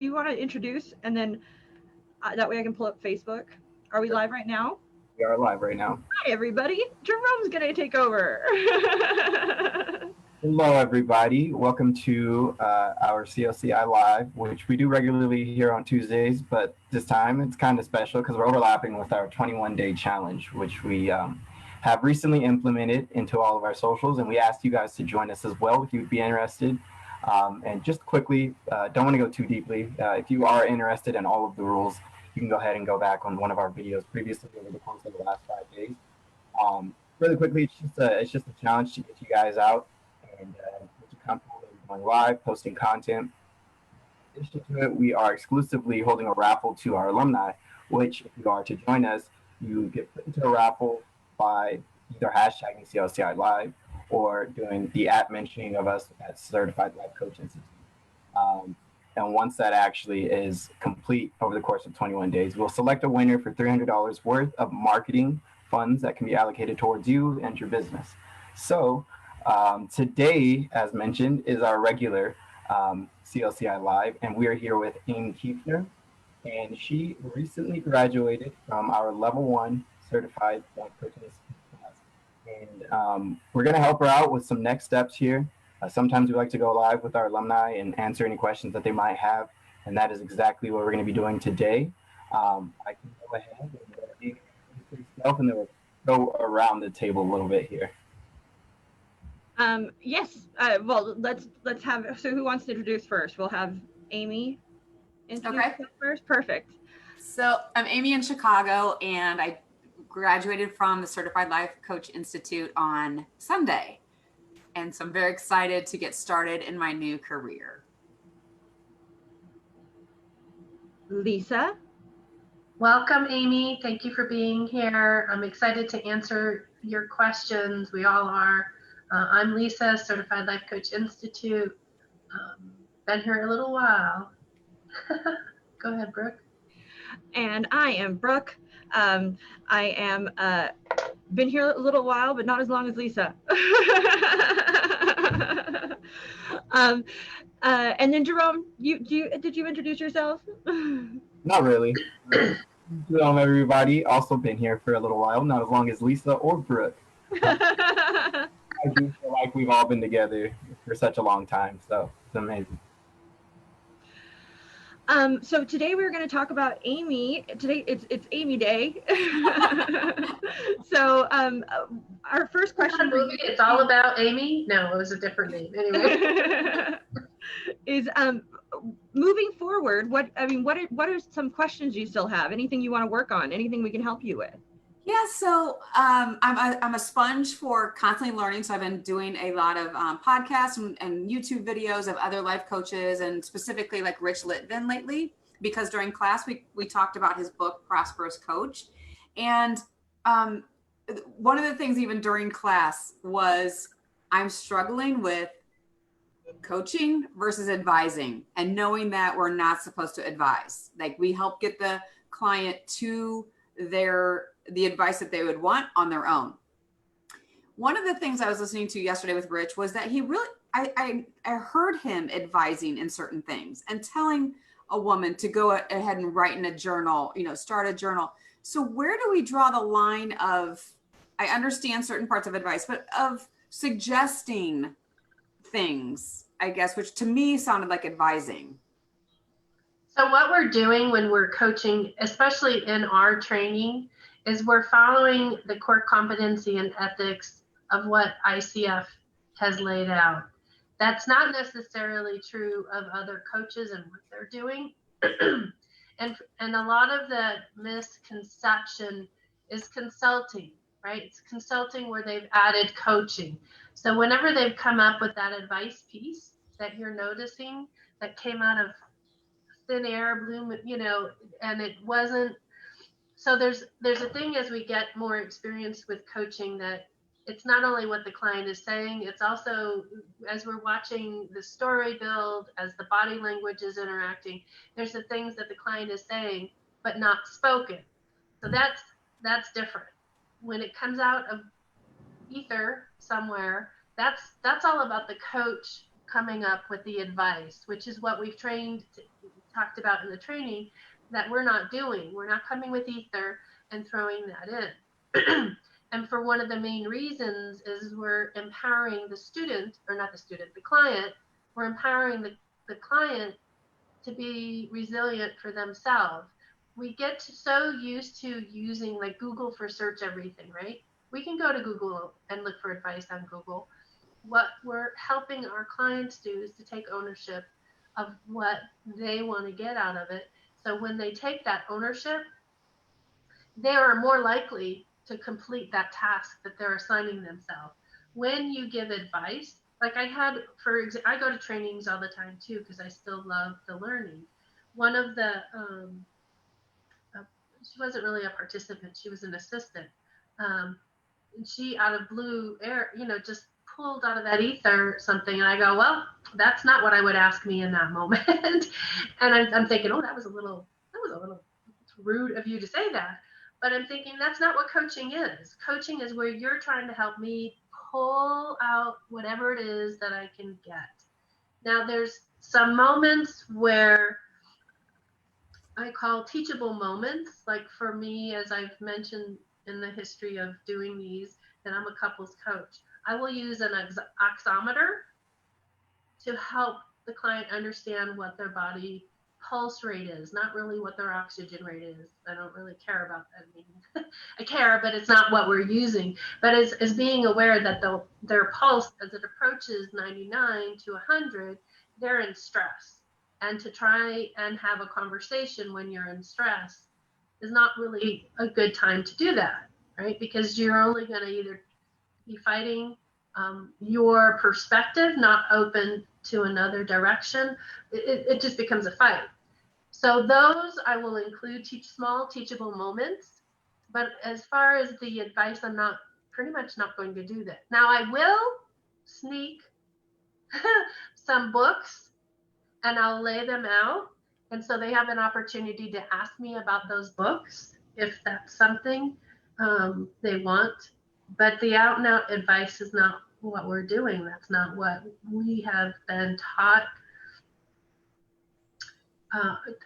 you want to introduce, and then that way I can pull up Facebook. Are we live right now? We are live right now. Hi, everybody. Jerome's going to take over. Hello, everybody. Welcome to our CLCI Live, which we do regularly here on Tuesdays, but this time it's kind of special because we're overlapping with our 21-day challenge, which we have recently implemented into all of our socials, and we asked you guys to join us as well if you'd be interested. And just quickly, don't want to go too deeply. If you are interested in all of the rules, you can go ahead and go back on one of our videos previously over the course of the last 5 days. Really quickly, it's just a challenge to get you guys out and get you comfortable going live, posting content. In addition to it, we are exclusively holding a raffle to our alumni, which if you are to join us, you get put into a raffle by either hashtagging CLCI Live or doing the mentioning of us at Certified Life Coach Institute. And once that actually is complete over the course of 21 days, we'll select a winner for $300 worth of marketing funds that can be allocated towards you and your business. So today, as mentioned, is our regular CLCI Live, and we are here with Amy Keefner, and she recently graduated from our Level 1 Certified Life Coaching class. And we're going to help her out with some next steps here. Sometimes we like to go live with our alumni and answer any questions that they might have, and that is exactly what we're going to be doing today. I can go ahead and yourself, and then we'll go around the table a little bit here. Yes. Well, let's have. So, who wants to introduce first? We'll have Amy introduce first. Perfect. So, I'm Amy in Chicago, and I graduated from the Certified Life Coach Institute on Sunday. And so I'm very excited to get started in my new career. Lisa. Welcome, Amy. Thank you for being here. I'm excited to answer your questions. We all are. I'm Lisa, Certified Life Coach Institute. Been here a little while. Go ahead, Brooke. And I am Brooke. I am been here a little while, but not as long as Lisa. And then Jerome, did you introduce yourself? Not really. Hello, everybody. Also been here for a little while, not as long as Lisa or Brooke. I do feel like we've all been together for such a long time, so it's amazing. So today we're going to talk about Amy. Today it's Amy Day. So our first question. It's all about Amy? No, it was a different name. Anyway. Is moving forward, what are some questions you still have? Anything you want to work on? Anything we can help you with? Yeah, so I'm a sponge for constantly learning. So I've been doing a lot of podcasts and YouTube videos of other life coaches, and specifically like Rich Litvin lately, because during class we talked about his book, Prosperous Coach. And one of the things even during class was I'm struggling with coaching versus advising, and knowing that we're not supposed to advise. Like, we help get the client to the advice that they would want on their own. One of the things I was listening to yesterday with Rich was that he really, I heard him advising in certain things and telling a woman to go ahead and write in a journal, start a journal. So where do we draw the line of, I understand certain parts of advice, but of suggesting things, I guess, which to me sounded like advising? So what we're doing when we're coaching, especially in our training, is we're following the core competency and ethics of what ICF has laid out. That's not necessarily true of other coaches and what they're doing. And a lot of the misconception is consulting, right? It's consulting where they've added coaching. So whenever they've come up with that advice piece that you're noticing that came out of thin air, bloom, and it wasn't. So there's a thing as we get more experience with coaching that it's not only what the client is saying, it's also as we're watching the story build, as the body language is interacting, there's the things that the client is saying, but not spoken. So that's different. When it comes out of ether somewhere, that's all about the coach coming up with the advice, which is what we've trained talked about in the training that we're not doing. We're not coming with ether and throwing that in. And for one of the main reasons is we're empowering the student, or not the student, the client. We're empowering the client to be resilient for themselves. We get so used to using like Google for search everything, right? We can go to Google and look for advice on Google. What we're helping our clients do is to take ownership of what they want to get out of it. So when they take that ownership, they are more likely to complete that task that they're assigning themselves. When you give advice, like I go to trainings all the time too, because I still love the learning. One of the, she wasn't really a participant, she was an assistant. She out of blue air, just pulled out of that ether something, and I go, well, that's not what I would ask me in that moment. And I'm thinking, oh, that was a little rude of you to say that. But I'm thinking that's not what coaching is. Coaching is where you're trying to help me pull out whatever it is that I can get. Now, there's some moments where I call teachable moments. Like for me, as I've mentioned in the history of doing these, and I'm a couples coach, I will use an oximeter to help the client understand what their body pulse rate is, not really what their oxygen rate is. I don't really care about that. I mean, I care, but it's not what we're using. But as being aware that their pulse, as it approaches 99 to 100, they're in stress. And to try and have a conversation when you're in stress is not really a good time to do that, right? Because you're only going to either be fighting your perspective, not open to another direction. It just becomes a fight. So those I will include small teachable moments. But as far as the advice, I'm pretty much not going to do that. Now I will sneak some books and I'll lay them out. And so they have an opportunity to ask me about those books if that's something they want. But the out and out advice is not what we're doing. That's not what we have been taught.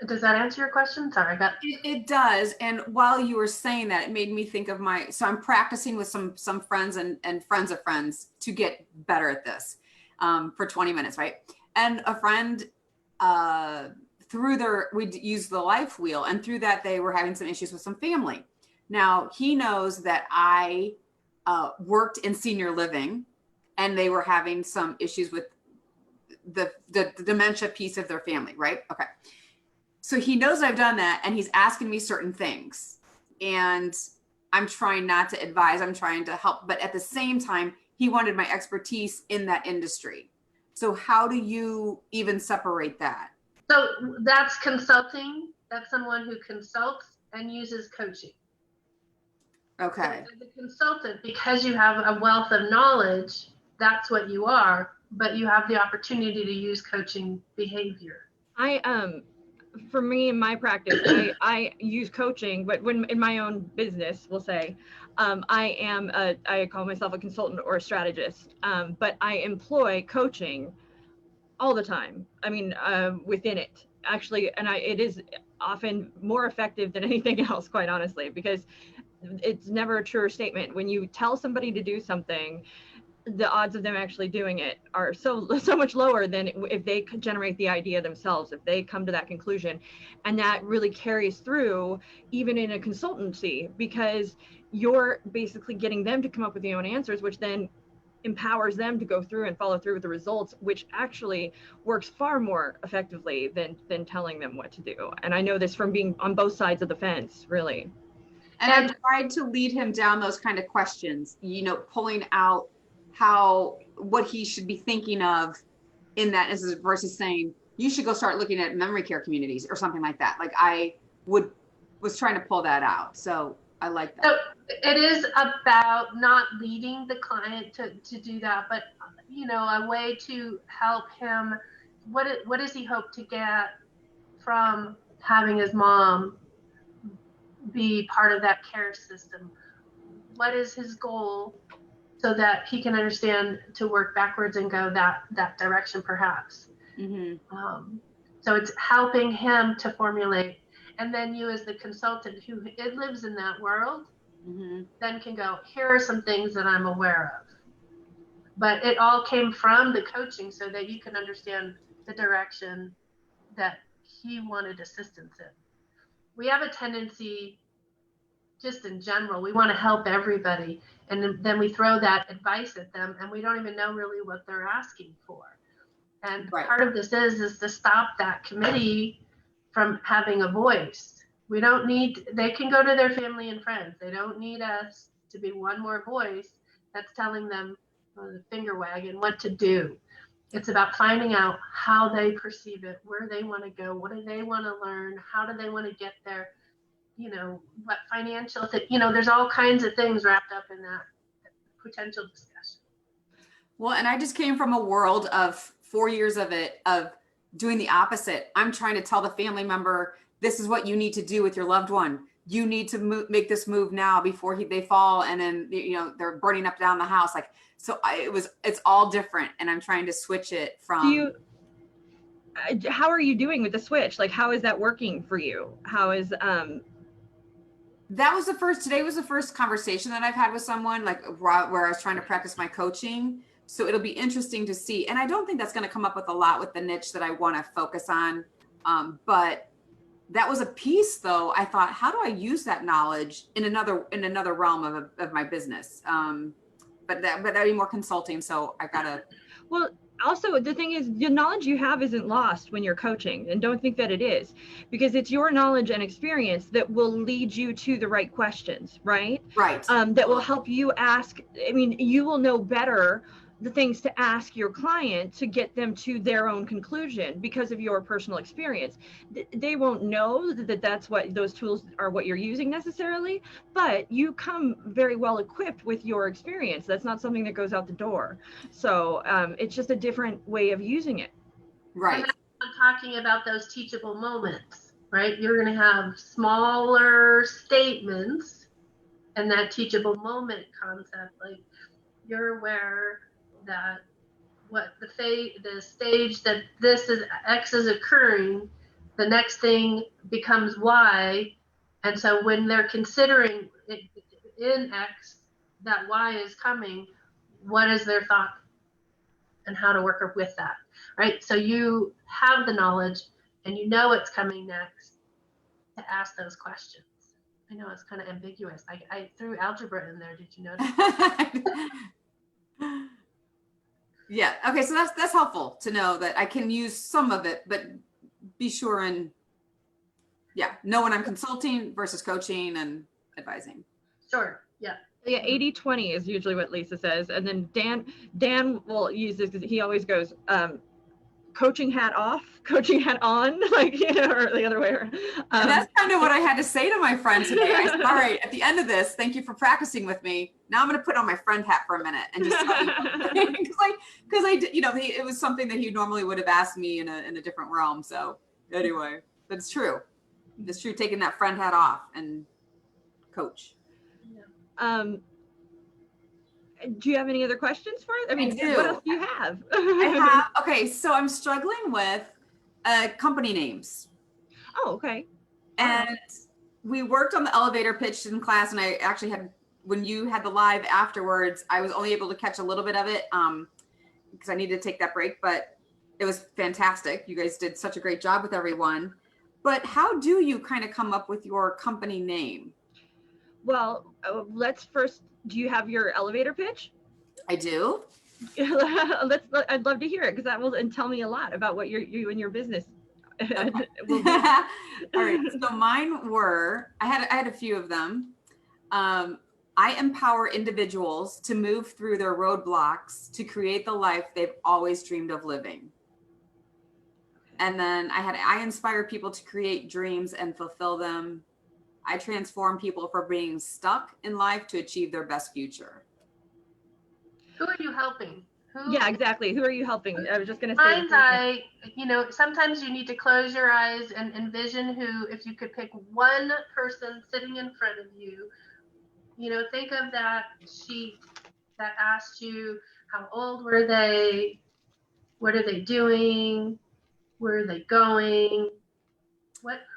Does that answer your question? Sorry, It does. And while you were saying that, it made me think of so I'm practicing with some friends and friends of friends to get better at this for 20 minutes, right? And a friend, we'd use the life wheel, and through that, they were having some issues with some family. Now, he knows that I worked in senior living, and they were having some issues with the dementia piece of their family, right? Okay. So he knows I've done that, and he's asking me certain things, and I'm trying not to advise, I'm trying to help, but at the same time, he wanted my expertise in that industry. So how do you even separate that? So that's consulting. That's someone who consults and uses coaching. Okay. So as a consultant, because you have a wealth of knowledge, that's what you are, but you have the opportunity to use coaching behavior. For me in my practice, I use coaching, but when in my own business, we'll say, I call myself a consultant or a strategist, but I employ coaching all the time. I mean, within it actually, and it is often more effective than anything else, quite honestly, because it's never a truer statement. When you tell somebody to do something, the odds of them actually doing it are so much lower than if they could generate the idea themselves, if they come to that conclusion. And that really carries through even in a consultancy, because you're basically getting them to come up with their own answers, which then empowers them to go through and follow through with the results, which actually works far more effectively than telling them what to do. And I know this from being on both sides of the fence, really. And I tried to lead him down those kind of questions, pulling out what he should be thinking of in that instance versus saying, you should go start looking at memory care communities or something like that. Like I was trying to pull that out. So I like that. So it is about not leading the client to do that, but a way to help him. What does he hope to get from having his mom be part of that care system? What is his goal, so that he can understand to work backwards and go that direction, perhaps. Mm-hmm. So it's helping him to formulate. And then you as the consultant who lives in that world, then can go, here are some things that I'm aware of. But it all came from the coaching so that you can understand the direction that he wanted assistance in. We have a tendency, just in general, we want to help everybody. And then we throw that advice at them and we don't even know really what they're asking for. And part of this is to stop that committee from having a voice. We don't need, they can go to their family and friends. They don't need us to be one more voice that's telling them the finger wagging what to do. It's about finding out how they perceive it, where they want to go, what do they want to learn, how do they want to get there, you know, what financial thing, you know, there's all kinds of things wrapped up in that potential discussion. Well, and I just came from a world of 4 years of it, of doing the opposite. I'm trying to tell the family member, this is what you need to do with your loved one. You need to make this move now before they fall. And then, you know, they're burning up down the house. Like, so it's all different. And I'm trying to switch it from. How are you doing with the switch? Like, how is that working for you? How is, That was today was the first conversation that I've had with someone, like where I was trying to practice my coaching. So it'll be interesting to see. And I don't think that's going to come up with a lot with the niche that I want to focus on. But that was a piece though. I thought, how do I use that knowledge in another realm of my business? But that'd be more consulting. So I gotta. Well, also the thing is, the knowledge you have isn't lost when you're coaching, and don't think that it is, because it's your knowledge and experience that will lead you to the right questions, right? Right. That will help you ask. I mean, you will know better the things to ask your client to get them to their own conclusion because of your personal experience. They won't know that's what those tools are, what you're using necessarily, but you come very well equipped with your experience. That's not something that goes out the door. So it's just a different way of using it. Right. I'm talking about those teachable moments, right? You're going to have smaller statements and that teachable moment concept, like you're aware that what the stage that this is X is occurring, the next thing becomes Y. And so when they're considering it in X, that Y is coming, what is their thought and how to work with that, right? So you have the knowledge and you know it's coming next to ask those questions. I know it's kind of ambiguous. I threw algebra in there. Did you notice? Yeah. Okay. So that's helpful to know that I can use some of it, but be sure and know when I'm consulting versus coaching and advising. Sure. Yeah. Yeah, 80-20 is usually what Lisa says. And then Dan will use this because he always goes, coaching hat off, coaching hat on, like, you know, or the other way around. And that's kind of what I had to say to my friend today. I said, all right, at the end of this, thank you for practicing with me. Now I'm going to put on my friend hat for a minute and just tell you, because I, you know, it was something that he normally would have asked me in a different realm. So anyway, but it's true. It's true. Taking that friend hat off and coach. Do you have any other questions for us? I mean, what else do you have? I have. Okay, so I'm struggling with company names. Oh, okay. And we worked on the elevator pitch in class, and I actually had, when you had the live afterwards, I was only able to catch a little bit of it because I needed to take that break, but it was fantastic. You guys did such a great job with everyone. But how do you kind of come up with your company name? Well, let's first, do you have your elevator pitch? I do. I'd love to hear it, because that will tell me a lot about what you and your business Okay. will be. All right. So mine were, I had a few of them. I empower individuals to move through their roadblocks to create the life they've always dreamed of living. And then I inspire people to create dreams and fulfill them. I transform people from being stuck in life to achieve their best future. Who are you helping? Yeah, exactly. Who are you helping? I was just going to say. You know, sometimes you need to close your eyes and envision who, if you could pick one person sitting in front of you, you know, think of that sheet that asked you, how old were they? What are they doing? Where are they going?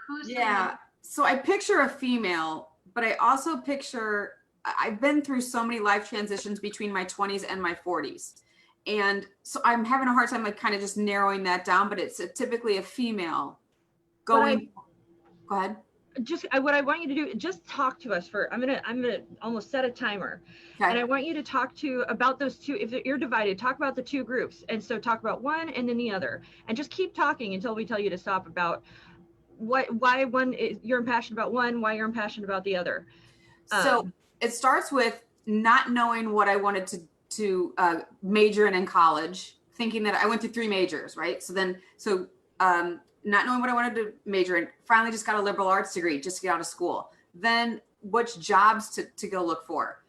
Who's Yeah. So I picture a female, but I also picture, I've been through so many life transitions between my 20s and my 40s. And so I'm having a hard time like kind of just narrowing that down, but it's typically a female going, go ahead. What I want you to do, just talk to us I'm gonna almost set a timer. Okay. And I want you to talk about those two. If you're divided, talk about the two groups. And so talk about one and then the other, and just keep talking until we tell you to stop about why one is, you're impassioned about one, why you're impassioned about the other. So it starts with not knowing what I wanted to major in college, thinking that I went through 3 majors, right? So not knowing what I wanted to major in, finally just got a liberal arts degree just to get out of school. Then which jobs to go look for.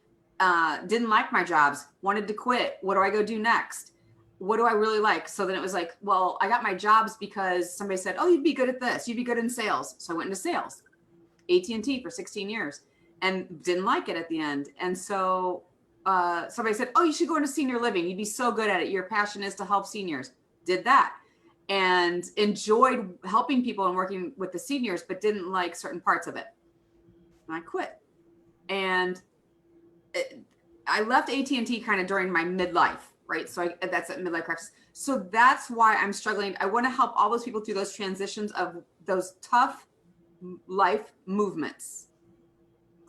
Didn't like my jobs, wanted to quit. What do I go do next? What do I really like? So then it was like, well, I got my jobs because somebody said, oh, you'd be good at this. You'd be good in sales. So I went into sales, AT&T for 16 years and didn't like it at the end. And so somebody said, oh, you should go into senior living. You'd be so good at it. Your passion is to help seniors. Did that and enjoyed helping people and working with the seniors, but didn't like certain parts of it. And I quit. And I left AT&T kind of during my midlife, right? So that's at midlife crisis. So that's why I'm struggling. I want to help all those people through those transitions of those tough life movements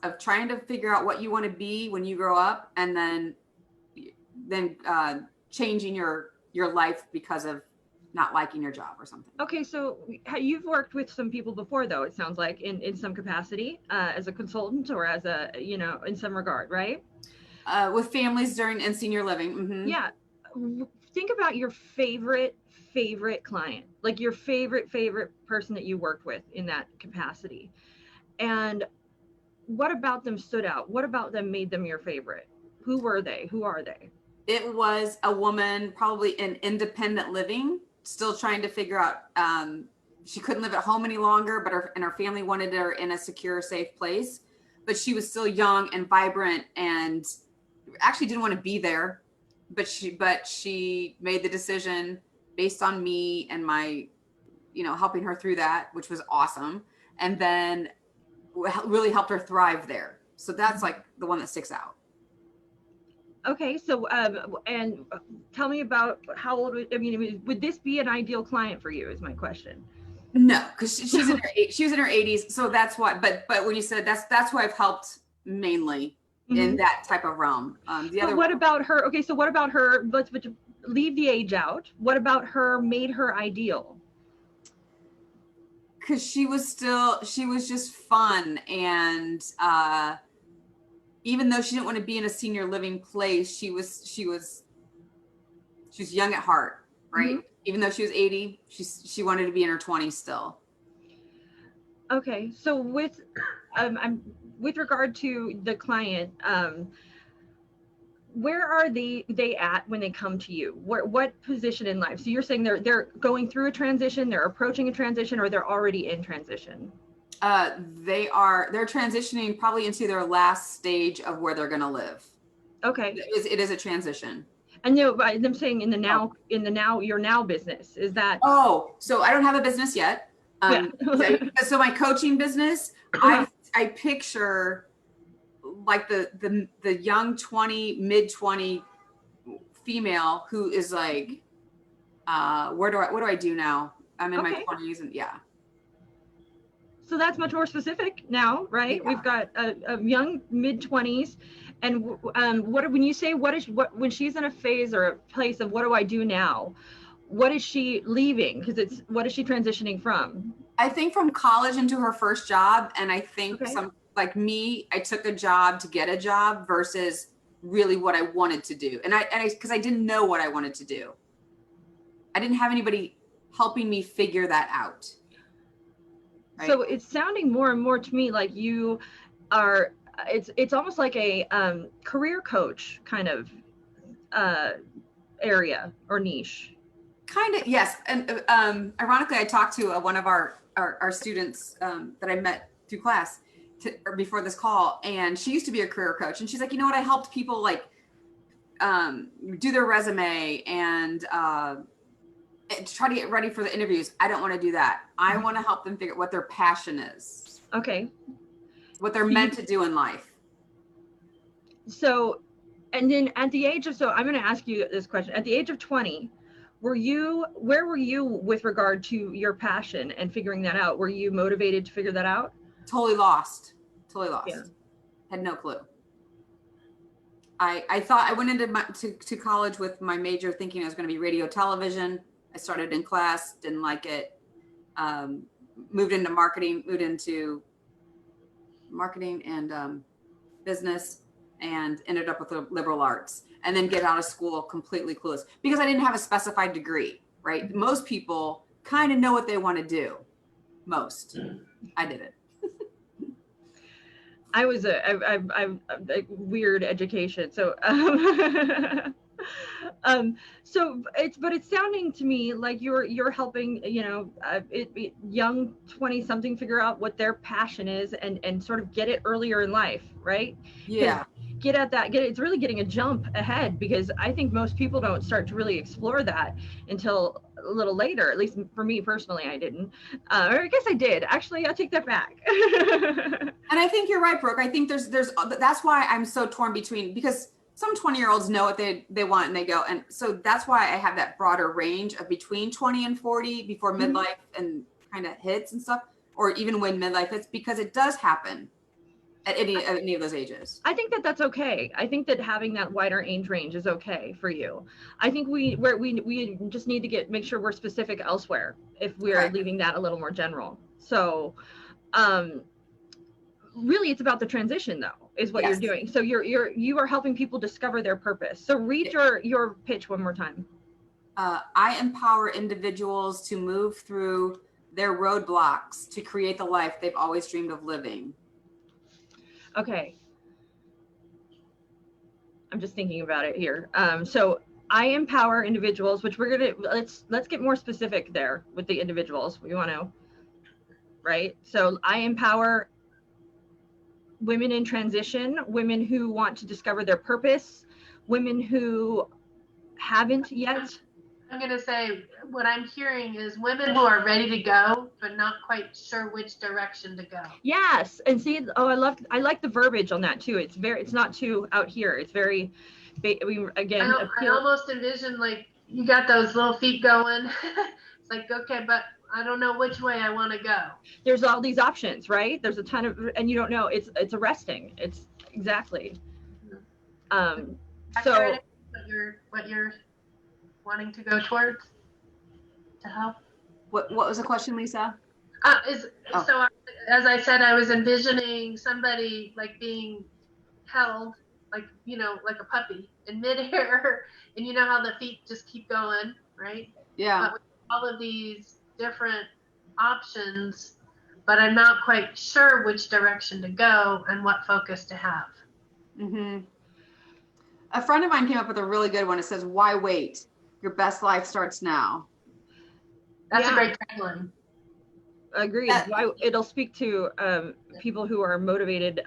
of trying to figure out what you want to be when you grow up, and then changing your life because of not liking your job or something. Okay, so you've worked with some people before, though, it sounds like, in some capacity, as a consultant or as a, in some regard, right? With families in senior living. Mm-hmm. Yeah. Think about your favorite client, like your favorite person that you worked with in that capacity. And what about them stood out? What about them made them your favorite? Who were they? Who are they? It was a woman, probably in independent living, still trying to figure out, she couldn't live at home any longer, but her family wanted her in a secure, safe place. But she was still young and vibrant and actually didn't want to be there. But she made the decision based on me and my, helping her through that, which was awesome. And then really helped her thrive there. So that's like the one that sticks out. Okay, so and tell me about how old. Would this be an ideal client for you? Is my question. No, because she was in her 80s, so that's why. But when you said that's who I've helped mainly in that type of realm. What about her? Okay, so what about her? Let's leave the age out. What about her made her ideal? Because she was just fun, and even though she didn't want to be in a senior living place, she was young at heart, right? Mm-hmm. Even though she was 80, she wanted to be in her 20s still. Okay, so with regard to the client, where are they at when they come to you? What position in life? So you're saying they're going through a transition, they're approaching a transition, or they're already in transition? They're transitioning probably into their last stage of where they're going to live. Okay. It is a transition. And I'm saying in the your now business, is that? Oh, so I don't have a business yet. So my coaching business, I picture like the young 20, mid 20 female who is like, what do I do now? I'm in my 20s and yeah. So that's much more specific now, right? Yeah. We've got a young mid 20s, and when you say when she's in a phase or a place of what do I do now, what is she leaving? Because what is she transitioning from? I think from college into her first job, and I think like me, I took a job to get a job versus really what I wanted to do, and because I didn't know what I wanted to do, I didn't have anybody helping me figure that out. Right. So it's sounding more and more to me like you are, it's almost like a career coach kind of area or niche. Kind of, yes. And ironically, I talked to one of our students that I met through class or before this call, and she used to be a career coach. And she's like, you know what, I helped people like do their resume and to try to get ready for the interviews. I don't want to do that. I want to help them figure out what their passion is, Okay. what they're meant to do in life. So, and then at the age of, so I'm going to ask you this question. At the age of 20, where were you with regard to your passion and figuring that out? Were you motivated to figure that out? Totally lost. Yeah. Had no clue. I thought I went into to college with my major thinking I was going to be radio television. I started in class, didn't like it. Moved into marketing and business, and ended up with the liberal arts, and then get out of school completely clueless because I didn't have a specified degree, right? Most people kind of know what they want to do. Most. I didn't. I was a weird education. So, but it's sounding to me like you're helping, young 20 something figure out what their passion is and sort of get it earlier in life, right? Yeah. It's really getting a jump ahead, because I think most people don't start to really explore that until a little later. At least for me personally, I didn't. Or I guess I did. Actually, I'll take that back. And I think you're right, Brooke. I think that's why I'm so torn between, because some 20-year-olds know what they want and they go. And so that's why I have that broader range of between 20 and 40 before midlife and kind of hits and stuff, or even when midlife hits, because it does happen at any of those ages. I think that's okay. I think that having that wider age range is okay for you. I think we just need to make sure we're specific elsewhere if we're leaving that a little more general. So, really, it's about the transition, though, is what you're doing. So you are helping people discover their purpose. So read your pitch one more time. I empower individuals to move through their roadblocks to create the life they've always dreamed of living. Okay. I'm just thinking about it here. So I empower individuals, which let's get more specific there with the individuals. We want to, right? So I empower women in transition, women who want to discover their purpose, women who haven't yet. I'm going to say what I'm hearing is women who are ready to go, but not quite sure which direction to go. Yes. And see, I like the verbiage on that too. It's not too out here. It's very, again, I almost envision like you got those little feet going. It's like, okay, but I don't know which way I want to go. There's all these options, right? There's a ton of, and you don't know. It's arresting. It's exactly. So what you're wanting to go towards to help. What was the question, Lisa? So as I said, I was envisioning somebody like being held, like like a puppy in midair, and you know how the feet just keep going, right? Yeah. But with all of these different options, but I'm not quite sure which direction to go and what focus to have. Mm-hmm. A friend of mine came up with a really good one. It says, "Why wait? Your best life starts now." That's a great tagline. Agreed. It'll speak to people who are motivated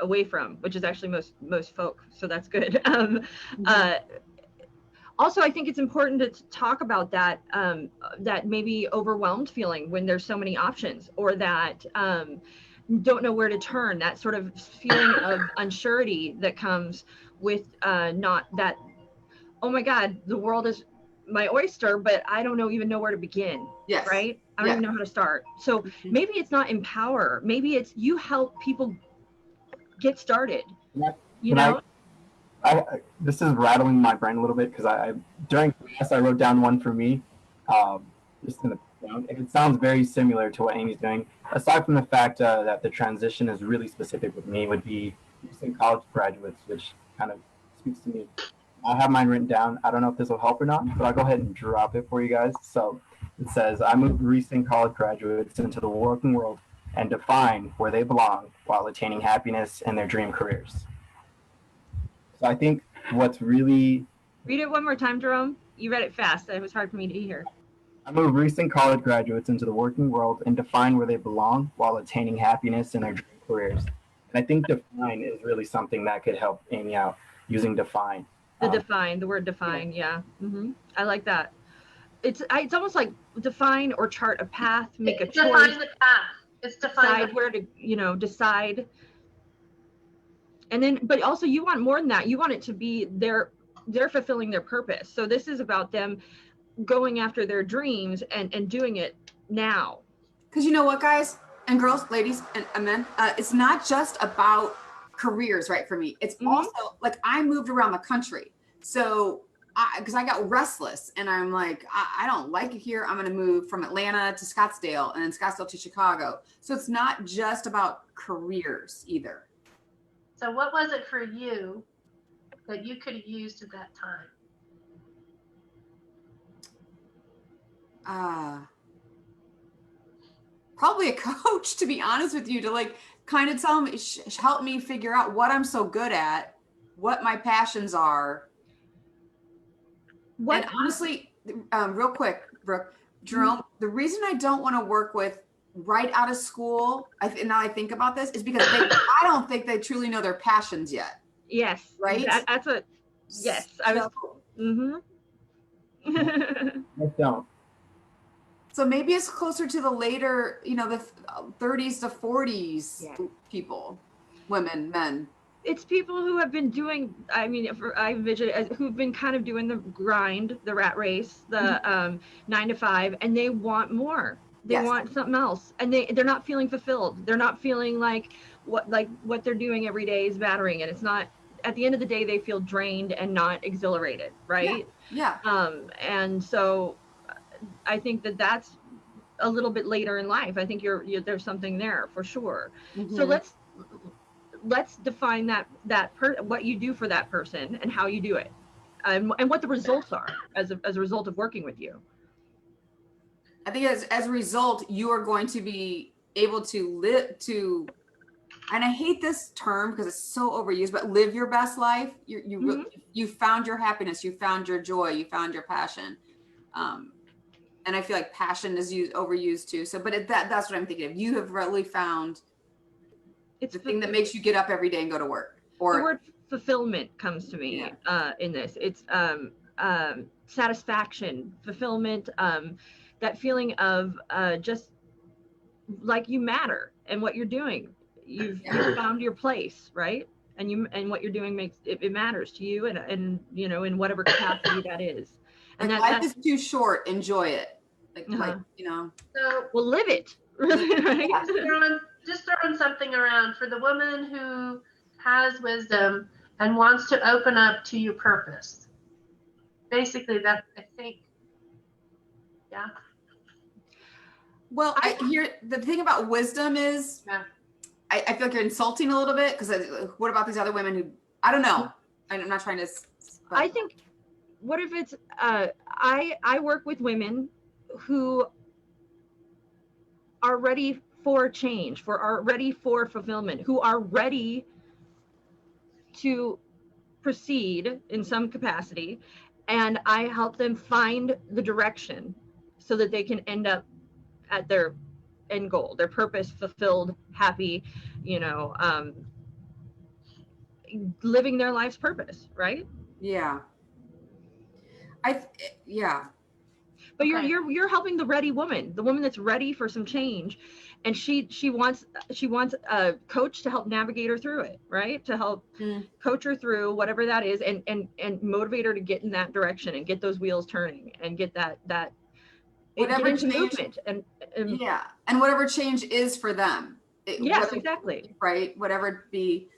away from, which is actually most folk. So that's good. Also, I think it's important to talk about that maybe overwhelmed feeling when there's so many options, or that don't know where to turn, that sort of feeling of unsurety that comes with not that, oh my God, the world is my oyster, but I don't even know where to begin. Yes. Right? I don't even know how to start. So maybe it's not empower. Maybe it's you help people get started. This is rattling my brain a little bit, because during class I wrote down one for me. Just in the it sounds very similar to what Amy's doing. Aside from the fact that the transition is really specific with me, would be recent college graduates, which kind of speaks to me. I have mine written down. I don't know if this will help or not, but I'll go ahead and drop it for you guys. So it says, I move recent college graduates into the working world and define where they belong while attaining happiness in their dream careers. So I think what's really... Read it one more time, Jerome. You read it fast. It was hard for me to hear. I move recent college graduates into the working world and define where they belong while attaining happiness in their dream careers. And I think define is really something that could help Amy out, using define. The word define, yeah. Mm-hmm. I like that. it's almost like define or chart a path, make a choice, Define the path. It's define decide where to, decide. And then, but also you want more than that. You want it to be they're fulfilling their purpose. So this is about them going after their dreams and doing it now. Because you know what, guys and girls, ladies and men, it's not just about careers, right? For me, it's also like I moved around the country. So because I got restless and I'm like, I don't like it here. I'm going to move from Atlanta to Scottsdale and then Scottsdale to Chicago. So it's not just about careers either. So what was it for you that you could have used at that time? Probably a coach, to be honest with you, to like kind of tell me, help me figure out what I'm so good at, what my passions are. And honestly, real quick, Brooke, Jerome, the reason I don't want to work with right out of school, now I think about this, is because I don't think they truly know their passions yet. Yes. Right? That's what, yes. I was, I don't. So maybe it's closer to the later, the 30s to 40s people, women, men. It's people who have been doing, I envision it as who've been kind of doing the grind, the rat race, the 9 to 5, and they want more. They want something else, and they're not feeling fulfilled. They're not feeling like what they're doing every day is mattering, and it's not. At the end of the day, they feel drained and not exhilarated, right? Yeah. And so I think that's a little bit later in life. I think there's something there for sure. So let's define what you do for that person and how you do it, and what the results are as a result of working with you. I think as a result, you are going to be able to live and I hate this term because it's so overused, but live your best life. You found your happiness, you found your joy, you found your passion. And I feel like passion is overused too. So, but that's what I'm thinking of. You have really found it's the thing that makes you get up every day and go to work. Or the word fulfillment comes to me in this. It's satisfaction, fulfillment, that feeling of just like you matter and what you're doing. You've found your place, right? And what you're doing makes it matters to you, and in whatever capacity that is. And like life is too short. Enjoy it. So we'll live it. Right? Just throwing something around for the woman who has wisdom and wants to open up to your purpose. Basically, that I think, Well, the thing about wisdom is, I feel like you're insulting a little bit because what about these other women who I don't know? I'm not trying to. But. I think. What if it's I work with women who are ready for change, are ready for fulfillment, who are ready to proceed in some capacity, and I help them find the direction so that they can end up at their end goal, their purpose, fulfilled, happy, living their life's purpose, right? Yeah. But you're helping the ready woman, the woman that's ready for some change, and she wants a coach to help navigate her through it, right? To help coach her through whatever that is, and motivate her to get in that direction and get those wheels turning and get that whatever get into change, movement and whatever change is for them. Exactly. Right. Whatever it be.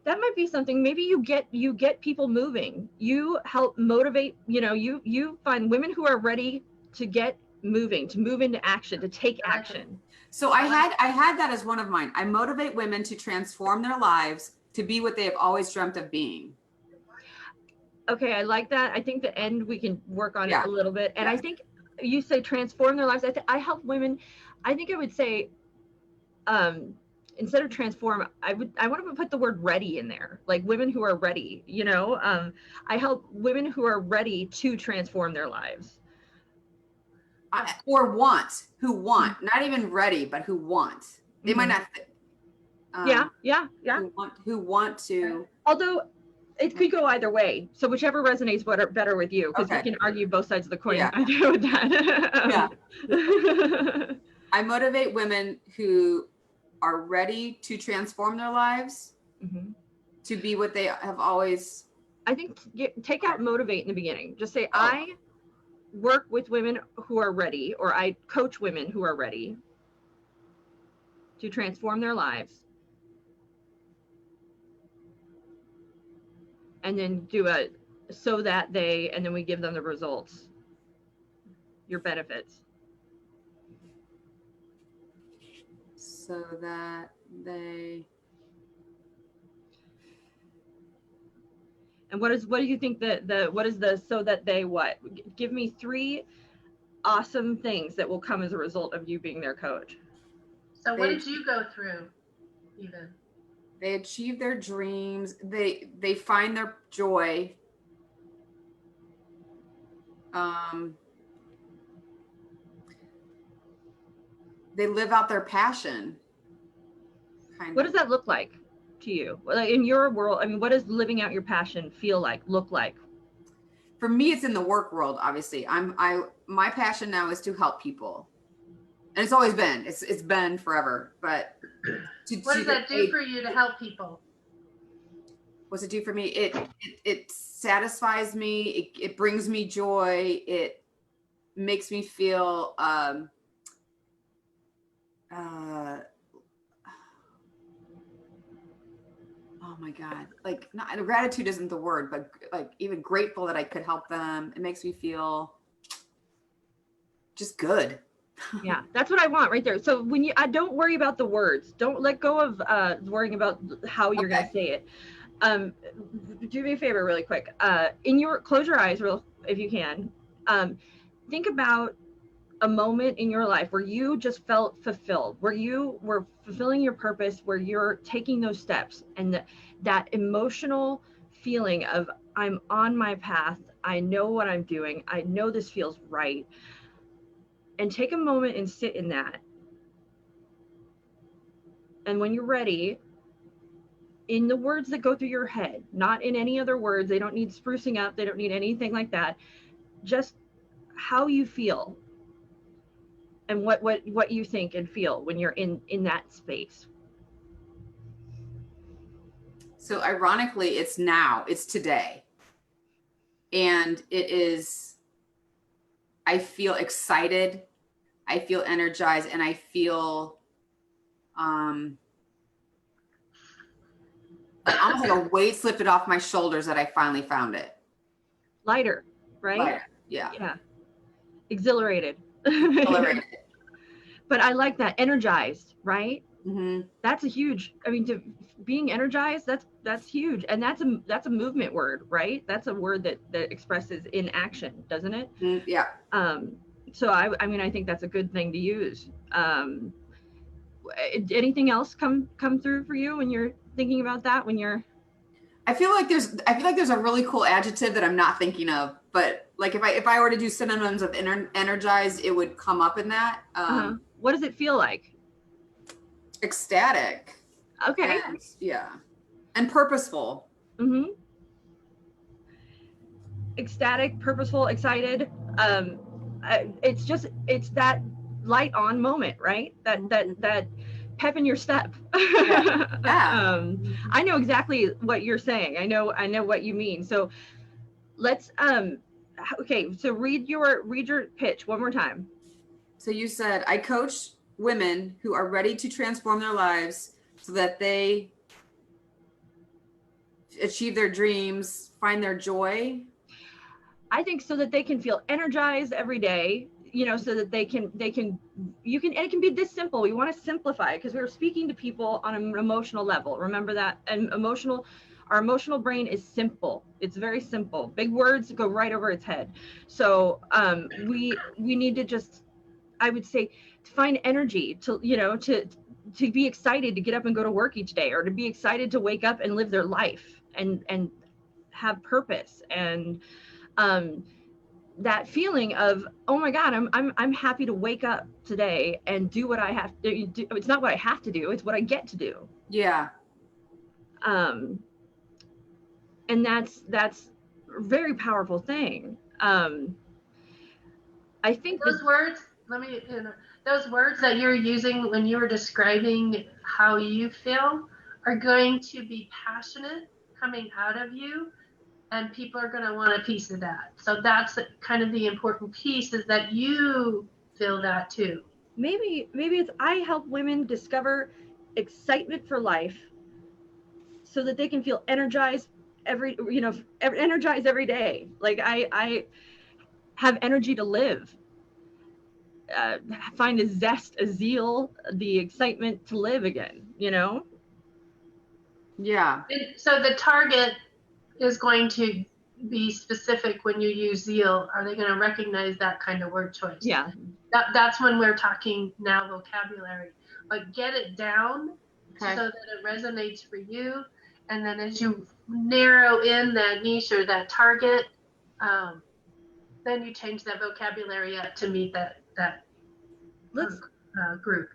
That might be something. Maybe you get people moving. You help motivate. You find women who are ready to get moving, to move into action, to take action. So I had that as one of mine. I motivate women to transform their lives to be what they have always dreamt of being. Okay, I like that. I think the end we can work on it a little bit. And I think you say transform their lives. I help women. I think I would say, instead of transform, I want to put the word ready in there, like women who are ready. I help women who are ready to transform their lives. Or who want, not even ready, but who want. They might not. Yeah. Who want to. Although it could go either way. So whichever resonates better with you, because Okay. we can argue both sides of the coin. Yeah. I do with that. Yeah. I motivate women who are ready to transform their lives Mm-hmm. to be what they have always. I think take out motivate in the beginning. Just say, Oh. I work with women who are ready, or I coach women who are ready to transform their lives. And then do a so that they, and then we give them the results, your benefits. So that they. And what do you think what is the so that they what? Give me 3 awesome things that will come as a result of you being their coach. So what did you go through, even? They achieve their dreams. They find their joy. They live out their passion. What does that look like to you? Like in your world, I mean, what does living out your passion feel like, look like? For me, it's in the work world, obviously. My passion now is to help people. And it's always been. It's been forever. But what does that do for you to help people? What's it do for me? It satisfies me. It brings me joy. It makes me feel oh my God, like not gratitude isn't the word, but like even grateful that I could help them. It makes me feel just good. Yeah, that's what I want right there. So when I don't worry about the words, don't let go of worrying about how you're going to say it. Do me a favor really quick. Close your eyes if you can. Think about a moment in your life where you just felt fulfilled, where you were fulfilling your purpose, where you're taking those steps, and that emotional feeling of I'm on my path. I know what I'm doing. I know this feels right. And take a moment and sit in that. And when you're ready, in the words that go through your head, not in any other words, they don't need sprucing up, they don't need anything like that, just how you feel and what you think and feel when you're in that space. So ironically, it's now, it's today. And it is, I feel excited, I feel energized, and I feel almost like a weight lifted off my shoulders that I finally found it. Lighter, right? Lighter. Yeah. Yeah. Exhilarated. Exhilarated. But I like that, energized, right? Mm-hmm. That's a huge, I mean, to being energized, that's huge. And that's a movement word, right? That's a word that expresses in action, doesn't it? Mm-hmm. Yeah. So I mean, I think that's a good thing to use. Anything else come through for you when you're thinking about that, when you're? I feel like there's a really cool adjective that I'm not thinking of, but like if I were to do synonyms of energized, it would come up in that. What does it feel like? Ecstatic. Okay. And, yeah. And purposeful. Mm-hmm. Ecstatic, purposeful, excited. It's that light on moment, right? That pep in your step. Yeah. Yeah. I know exactly what you're saying. I know what you mean. So let's okay, so read your pitch one more time. So you said, I coach women who are ready to transform their lives so that they achieve their dreams, find their joy. I think so that they can feel energized every day, so that they can, and it can be this simple. We want to simplify it because we're speaking to people on an emotional level. Remember that. And our emotional brain is simple. It's very simple. Big words go right over its head. So we need to just, I would say, to find energy to be excited to get up and go to work each day, or to be excited to wake up and live their life and have purpose. And that feeling of, oh my God, I'm happy to wake up today and do what I have to do. It's not what I have to do, it's what I get to do. Yeah. And that's a very powerful thing. I think those words, those words that you're using when you were describing how you feel are going to be passionate coming out of you, and people are going to want a piece of that. So that's kind of the important piece, is that you feel that too. maybe it's, I help women discover excitement for life so that they can feel energized energized every day. Like I have energy to live, find a zest, a zeal, the excitement to live again, Yeah. And so the target is going to be specific when you use zeal. Are they going to recognize that kind of word choice? Yeah. That's when we're talking now vocabulary. But get it down so that it resonates for you. And then as you narrow in that niche or that target, then you change that vocabulary up to meet that group.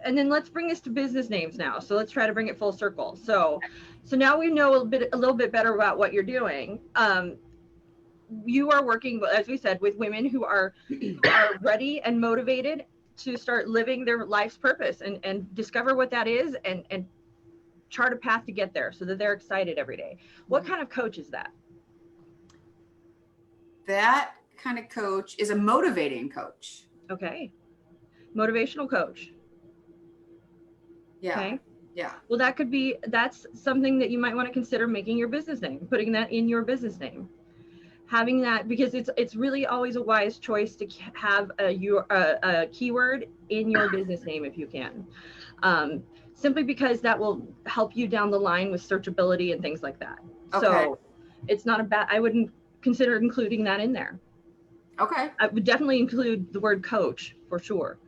And then let's bring this to business names now. So let's try to bring it full circle. So now we know a little bit better about what you're doing. You are working, as we said, with women who are ready and motivated to start living their life's purpose and discover what that is and chart a path to get there so that they're excited every day. What kind of coach is that? That kind of coach is a motivating coach. Okay. Motivational coach. Yeah. Okay. Yeah. Well, that's something that you might want to consider making your business name, putting that in your business name. Having that, because it's really always a wise choice to have a keyword in your business name if you can. Simply because that will help you down the line with searchability and things like that. Okay. So it's not I wouldn't consider including that in there. Okay. I would definitely include the word coach for sure.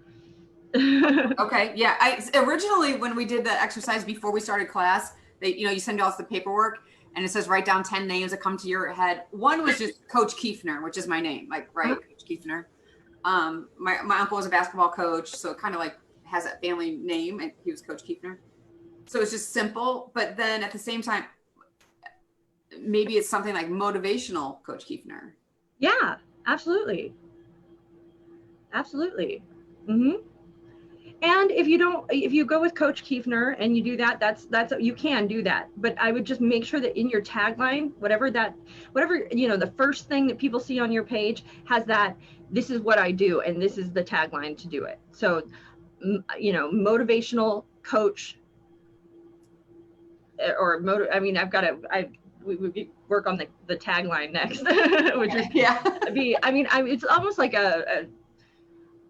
Okay. Yeah. Originally, when we did the exercise before we started class, you send us the paperwork and it says write down 10 names that come to your head. One was just Coach Keefner, which is my name, Coach Keefner. My uncle was a basketball coach, so it kind of like has that family name, and he was Coach Keefner. So it's just simple, but then at the same time, maybe it's something like motivational Coach Keefner. Yeah, absolutely. Absolutely. Mm-hmm. And if you go with Coach Keefner and you do that, that's you can do that. But I would just make sure that in your tagline, whatever the first thing that people see on your page has that, this is what I do, and this is the tagline to do it. So, motivational coach, we work on the tagline next, which is it's almost like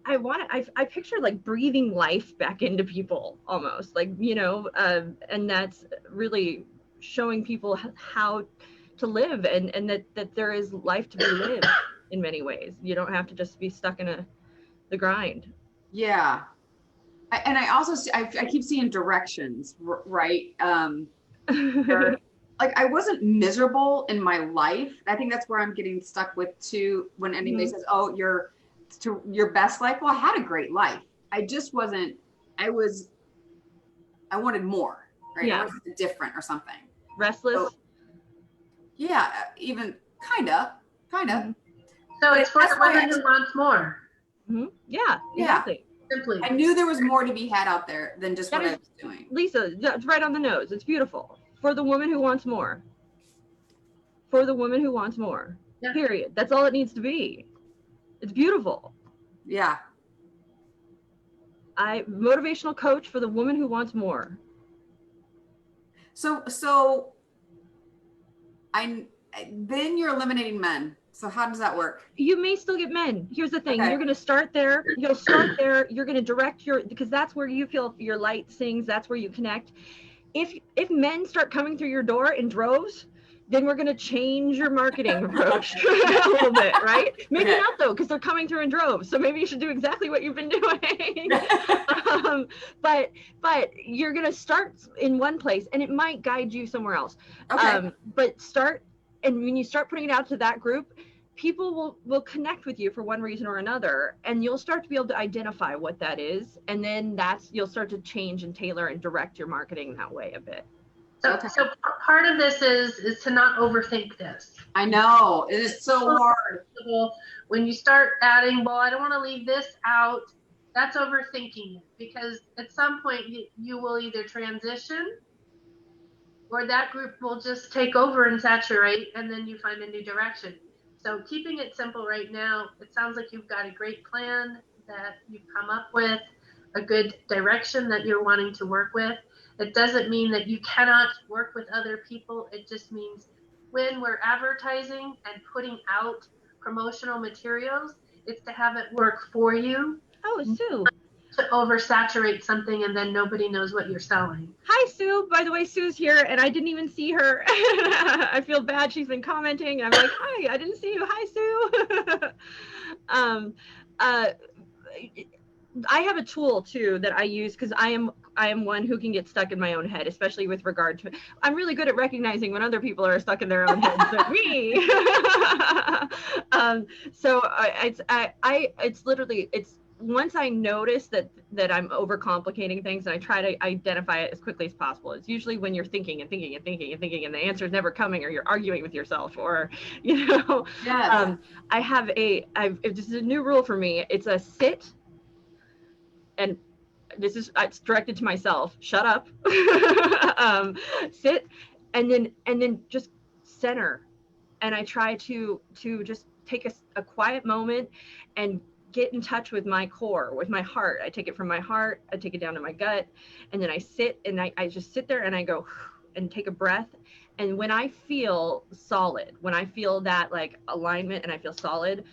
I picture like breathing life back into people almost, like, and that's really showing people how to live and that there is life to be lived in many ways. You don't have to just be stuck in the grind. Yeah. And I also I keep seeing directions, right? Like I wasn't miserable in my life. I think that's where I'm getting stuck with too. When anybody says, "Oh, to your best life," well, I had a great life. I just wasn't. I wanted more, right? Yeah. I wanted different or something. Restless. So, yeah, even kind of. Mm-hmm. So it's for the women who wants more. Mm-hmm. Yeah, exactly. Simply. I knew there was more to be had out there than just what I was doing. Lisa, that's right on the nose. It's beautiful. For the woman who wants more. For the woman who wants more. Yeah. Period. That's all it needs to be. It's beautiful. Yeah. Motivational coach for the woman who wants more. So then you're eliminating men. So how does that work? You may still get men. Here's the thing. Okay. You're going to start there. You'll start there. You're going to direct because that's where you feel your light sings. That's where you connect. If men start coming through your door in droves, then we're going to change your marketing approach a little bit, right? Maybe not though, because they're coming through in droves. So maybe you should do exactly what you've been doing. But you're going to start in one place and it might guide you somewhere else. Okay. But start, and when you start putting it out to that group, people will connect with you for one reason or another, and you'll start to be able to identify what that is. And then you'll start to change and tailor and direct your marketing that way a bit. So, Okay. so part of this is to not overthink this. I know, it is so hard. When you start adding, well, I don't want to leave this out, that's overthinking it, because at some point you will either transition or that group will just take over and saturate, and then you find a new direction. So keeping it simple right now, it sounds like you've got a great plan that you've come up with, a good direction that you're wanting to work with. It doesn't mean that you cannot work with other people. It just means when we're advertising and putting out promotional materials, it's to have it work for you. Oh, Sue. To oversaturate something and then nobody knows what you're selling. Hi, Sue. By the way, Sue's here, and I didn't even see her. I feel bad. She's been commenting, and I'm like, hi, I didn't see you. Hi, Sue. I have a tool too that I use because I am one who can get stuck in my own head, especially with regard to. I'm really good at recognizing when other people are stuck in their own heads, but me. So it's literally once I notice that I'm overcomplicating things, and I try to identify it as quickly as possible. It's usually when you're thinking and thinking and thinking and thinking, and the answer is never coming, or you're arguing with yourself, or Yeah. This is a new rule for me. It's a sit. And it's directed to myself. Shut up. Sit, and then just center. And I try to just take a quiet moment and get in touch with my core, with my heart. I take it from my heart, I take it down to my gut, and then I sit and I just sit there and I go and take a breath. And when I feel solid, when I feel that like alignment and I feel solid,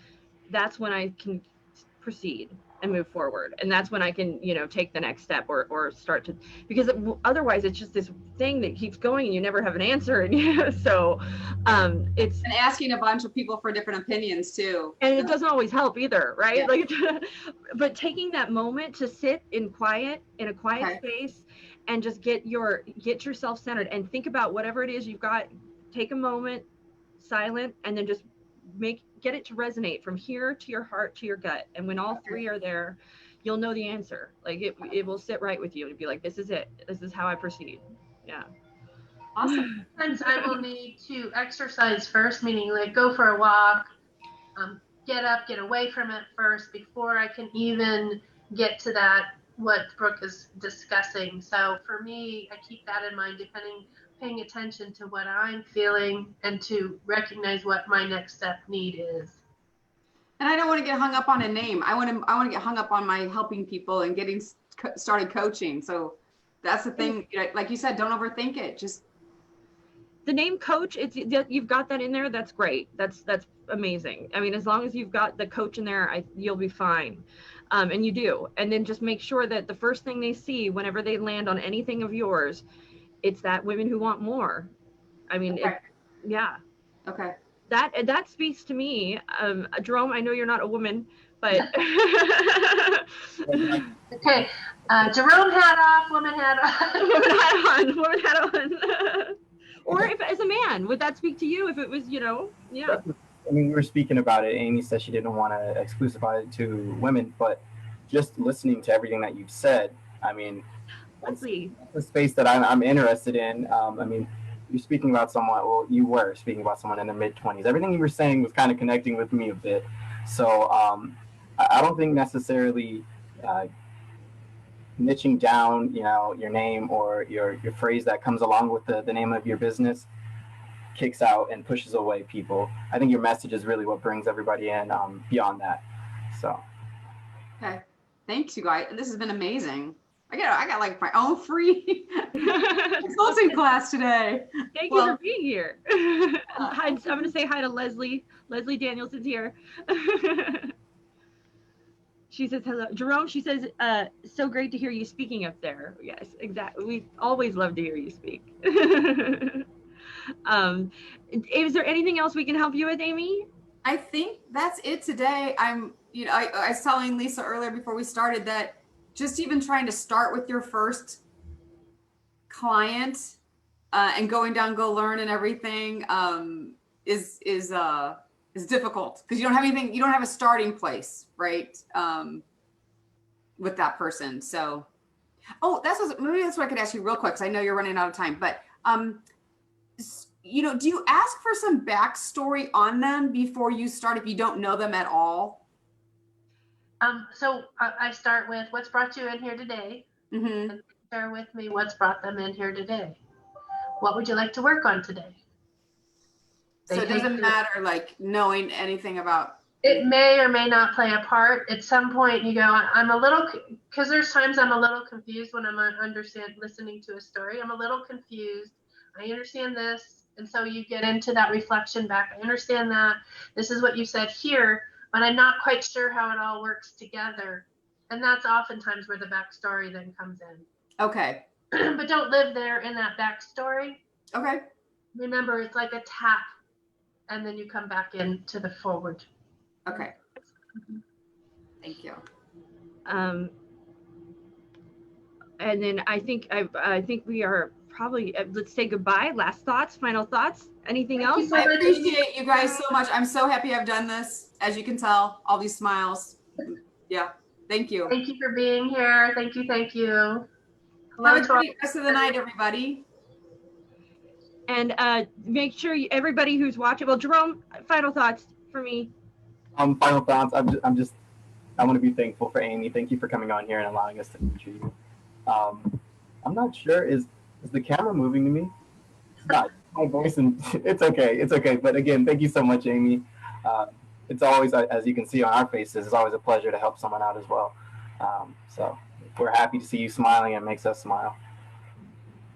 that's when I can proceed and move forward. And that's when I can, take the next step or start to, because otherwise it's just this thing that keeps going and you never have an answer. And so it's and asking a bunch of people for different opinions too. And it doesn't always help either, right? Yeah. Like, but taking that moment to sit in a quiet space and just get yourself centered and think about whatever it is you've got. Take a moment, silent, and then just get it to resonate from here to your heart to your gut. And when all three are there, you'll know the answer. Like it will sit right with you and be like, this is it. This is how I proceed. Yeah. Awesome. Sometimes I will need to exercise first, meaning like go for a walk, get up, get away from it first before I can even get to that, what Brooke is discussing. So for me, I keep that in mind, paying attention to what I'm feeling and to recognize what my next step need is. And I don't want to get hung up on a name. I want to get hung up on my helping people and getting started coaching. So that's the thing. Like you said, don't overthink it. Just the name coach, you've got that in there. That's great. That's amazing. I mean, as long as you've got the coach in there, you'll be fine. And you do. And then just make sure that the first thing they see whenever they land on anything of yours, it's that women who want more. I mean, okay. Yeah. Okay. That speaks to me. Jerome, I know you're not a woman, but. Okay. Jerome hat off, woman hat on. Woman hat on. Or if as a man, would that speak to you if it was, yeah. I mean, we were speaking about it. Amy said she didn't want to exclusify it to women, but just listening to everything that you've said, I mean, that's the space that I'm interested in. I mean, you're speaking about someone, well, you were speaking about someone in their mid-20s. Everything you were saying was kind of connecting with me a bit. So I don't think necessarily niching down, your name or your phrase that comes along with the name of your business kicks out and pushes away people. I think your message is really what brings everybody in beyond that. So. Okay. Thanks, you guys. This has been amazing. I got like my own free consulting class today. Thank you for being here. Hi, I'm going to say hi to Leslie. Leslie Danielson's here. She says hello. Jerome, she says, so great to hear you speaking up there. Yes, exactly. We always love to hear you speak. Is there anything else we can help you with, Amy? I think that's it today. I was telling Lisa earlier before we started that just even trying to start with your first client and going down Go Learn and everything is difficult because you don't have anything, you don't have a starting place, right? With that person. So, maybe that's what I could ask you real quick because I know you're running out of time. But Do you ask for some backstory on them before you start if you don't know them at all? So I start with what's brought you in here today, and share with me what's brought them in here today. What would you like to work on today? So it doesn't matter like knowing anything about. It may or may not play a part. At some point you go, I'm a little, because there's times I'm a little confused when I'm listening to a story. I'm a little confused. I understand this. And so you get into that reflection back. I understand that. This is what you said here, but I'm not quite sure how it all works together. And that's oftentimes where the backstory then comes in. Okay. But don't live there in that backstory. Okay. Remember, it's like a tap, and then you come back into the forward. Okay. Thank you. And then I think we are probably, let's say goodbye. Last thoughts, final thoughts. Anything else? I appreciate you guys so much. I'm so happy I've done this. As you can tell, all these smiles. Yeah. Thank you. Thank you for being here. Thank you. Thank you. Have a great rest of the night, everybody. And make sure everybody who's watching, well, Jerome, final thoughts for me. Final thoughts. I want to be thankful for Amy. Thank you for coming on here and allowing us to feature you. I'm not sure, is the camera moving to me? It's not. My voice, and it's okay. It's okay. But again, thank you so much, Amy. It's always, as you can see on our faces, it's always a pleasure to help someone out as well. So we're happy to see you smiling. It makes us smile.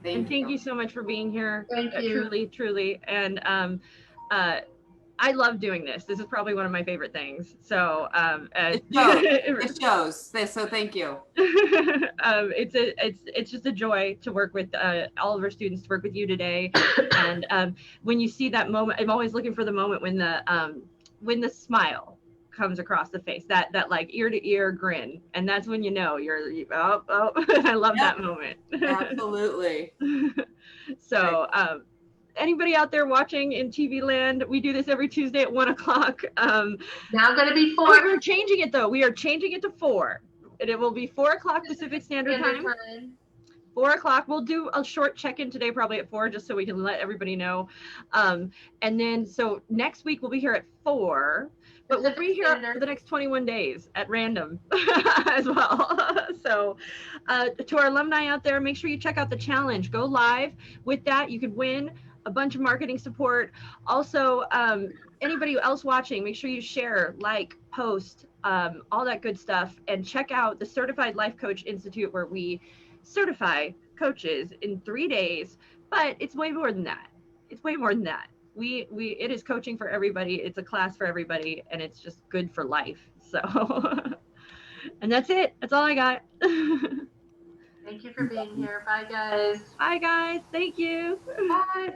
Thank you so much for being here. Thank you. Truly. And I love doing this. This is probably one of my favorite things. So it shows. So thank you. It's just a joy to work with all of our students, to work with you today. And when you see that moment, I'm always looking for the moment when the smile comes across the face, that like ear to ear grin, and that's when you know I love that moment. Absolutely. So anybody out there watching in TV land, we do this every Tuesday at 1 o'clock. Now going to be 4. We're changing it though. We are changing it to 4, and it will be 4 o'clock Pacific Standard Time. 4 o'clock. We'll do a short check-in today, probably at 4, just so we can let everybody know. And then, so next week we'll be here at 4, but we'll be here for the next 21 days at random as well. So to our alumni out there, make sure you check out the challenge. Go live. With that, you could win a bunch of marketing support. Also, anybody else watching, make sure you share, like, post, all that good stuff, and check out the Certified Life Coach Institute, where we certify coaches in 3 days. But it's way more than that. It's way more than that. It is coaching for everybody. It's a class for everybody, and it's just good for life. So, and that's it. That's all I got. Thank you for being here. Bye, guys. Bye, guys. Thank you. Bye.